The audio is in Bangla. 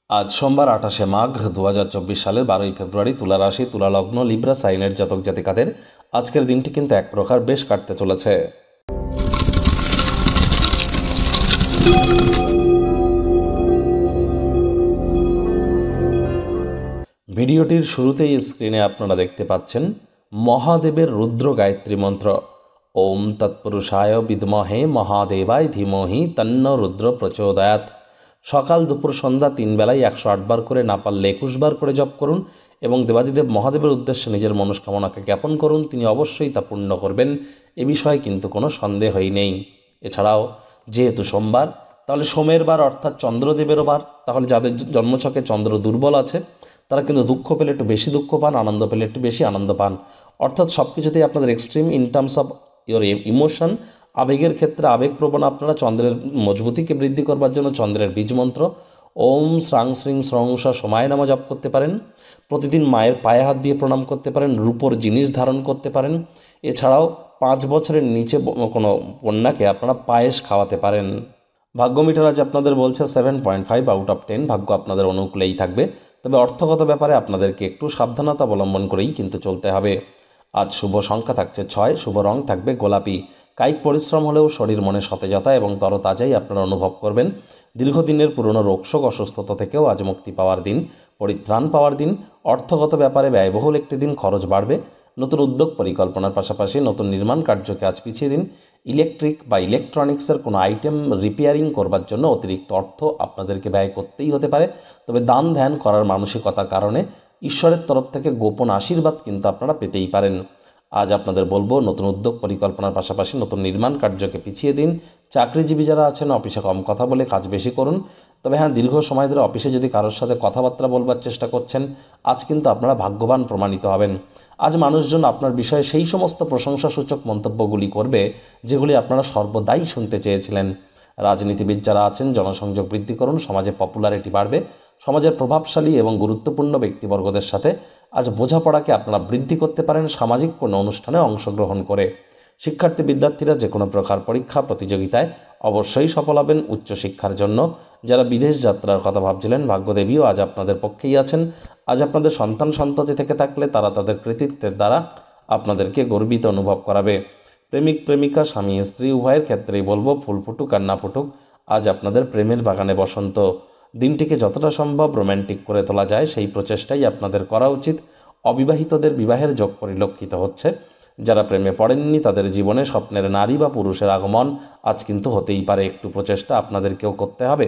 আজ সোমবার ২৮শে মাঘ ২০২৪ সালের ১২ই ফেব্রুয়ারি। তুলা রাশি, তুলা লগ্ন, লিব্রা সাইনের জাতক জাতিকাদের আজকের দিনটি কিন্তু এক প্রকার বেশ কাটতে চলেছে। ভিডিওটির শুরুতেই স্ক্রিনে আপনারা দেখতে পাচ্ছেন মহাদেবের রুদ্র গায়ত্রী মন্ত্র। ওম তৎপুরুষায় বিদ্মহে মহাদেবায় ধীমহি তন্ন রুদ্র প্রচোদয়াৎ। সকাল দুপুর সন্ধ্যা ৩ বেলায় ১০৮ বার করে, না পারলে ২১ বার করে জপ করুন এবং দেবাদিদেব মহাদেবের উদ্দেশ্যে নিজের মনস্কামনাকে জ্ঞাপন করুন। তিনি অবশ্যই তা পূর্ণ করবেন, এ বিষয়ে কিন্তু কোনো সন্দেহই নেই। এছাড়াও যেহেতু সোমবার, তাহলে সোমের বার অর্থাৎ চন্দ্রদেবেরও বার। তাহলে যাদের জন্মছকে চন্দ্র দুর্বল আছে তারা কিন্তু দুঃখ পেলে একটু বেশি দুঃখ পান, আনন্দ পেলে একটু বেশি আনন্দ পান। অর্থাৎ সব কিছুতেই আপনাদের extreme in terms of your emotion, আবেগের ক্ষেত্রে আবেগপ্রবণ আপনারা চন্দ্রের মজবুতিকে বৃদ্ধি করবার জন্য চন্দ্রের বীজ মন্ত্র ওম শ্রাং শ্রীং স্রংস সময় নামা জপ করতে পারেন। প্রতিদিন মায়ের পায়ে হাত দিয়ে প্রণাম করতে পারেন, রূপোর জিনিস ধারণ করতে পারেন। এছাড়াও ৫ বছরের নিচে কোনো কন্যাকে আপনারা পায়েস খাওয়াতে পারেন। ভাগ্য মিটার আজ আপনাদের বলছে 7.5 আউট অফ 10। ভাগ্য আপনাদের অনুকূলেই থাকবে, তবে অর্থগত ব্যাপারে আপনাদেরকে একটু সাবধানতা অবলম্বন করেই কিন্তু চলতে হবে। আজ শুভ সংখ্যা থাকছে 6, শুভ রং থাকবে গোলাপি। কায়িক পরিশ্রম হলেও শরীর মনে সতেজতা এবং তরতাজাই আপনারা অনুভব করবেন। দীর্ঘদিনের পুরনো রোগশোক অসুস্থতা থেকেও আজ মুক্তি পাওয়ার দিন, পরিত্রাণ পাওয়ার দিন। অর্থগত ব্যাপারে ব্যয়বহুল একটি দিন, খরচ বাড়বে। নতুন উদ্যোগ পরিকল্পনার পাশাপাশি নতুন নির্মাণ কার্যকে আজ পিছিয়ে দিন। ইলেকট্রিক বা ইলেকট্রনিক্সের কোনো আইটেম রিপেয়ারিং করবার জন্য অতিরিক্ত অর্থ আপনাদেরকে ব্যয় করতেই হতে পারে, তবে দান ধ্যান করার মানসিকতার কারণে ঈশ্বরের তরফ থেকে গোপন আশীর্বাদ কিন্তু আপনারা পেতেই পারেন। আজ আপনাদের বলবো নতুন উদ্যোগ পরিকল্পনার পাশাপাশি নতুন নির্মাণ কার্যকে পিছিয়ে দিন। চাকরিজীবী যারা আছেন অফিসে কম কথা বলে কাজ বেশি করুন। তবে হ্যাঁ, দীর্ঘ সময় ধরে অফিসে যদি কারোর সাথে কথাবার্তা বলবার চেষ্টা করছেন, আজ কিন্তু আপনারা ভাগ্যবান প্রমাণিত হবেন। আজ মানুষজন আপনার বিষয়ে সেই সমস্ত প্রশংসাসূচক মন্তব্যগুলি করবে যেগুলি আপনারা সর্বদাই শুনতে চেয়েছিলেন। রাজনীতিবিদ যারা আছেন জনসংযোগ বৃদ্ধি করুন, সমাজে পপুলারিটি বাড়বে। সমাজের প্রভাবশালী এবং গুরুত্বপূর্ণ ব্যক্তিবর্গদের সাথে আজ বোঝাপড়াকে আপনারা বৃদ্ধি করতে পারেন সামাজিক কোনো অনুষ্ঠানে অংশগ্রহণ করে। শিক্ষার্থী বিদ্যার্থীরা যে কোনো প্রকার পরীক্ষা প্রতিযোগিতায় অবশ্যই সফল হবেন। উচ্চশিক্ষার জন্য যারা বিদেশ যাত্রার কথা ভাবছিলেন, ভাগ্যদেবীও আজ আপনাদের পক্ষেই আছেন। আজ আপনাদের সন্তান সন্ততি থেকে থাকলে তারা তাদের কৃতিত্বের দ্বারা আপনাদেরকে গর্বিত অনুভব করাবে। প্রেমিক প্রেমিকা, স্বামী স্ত্রী উভয়ের ক্ষেত্রেই বলবো ফুল ফুটুক আর না ফুটুক, আজ আপনাদের প্রেমের বাগানে বসন্ত। দিনটিকে যতটা সম্ভব রোম্যান্টিক করে তোলা যায় সেই প্রচেষ্টাই আপনাদের করা উচিত। অবিবাহিতদের বিবাহের যোগ পরিলক্ষিত হচ্ছে। যারা প্রেমে পড়েননি তাদের জীবনে স্বপ্নের নারী বা পুরুষের আগমন আজ কিন্তু হতেই পারে। একটু প্রচেষ্টা আপনাদেরকেও করতে হবে।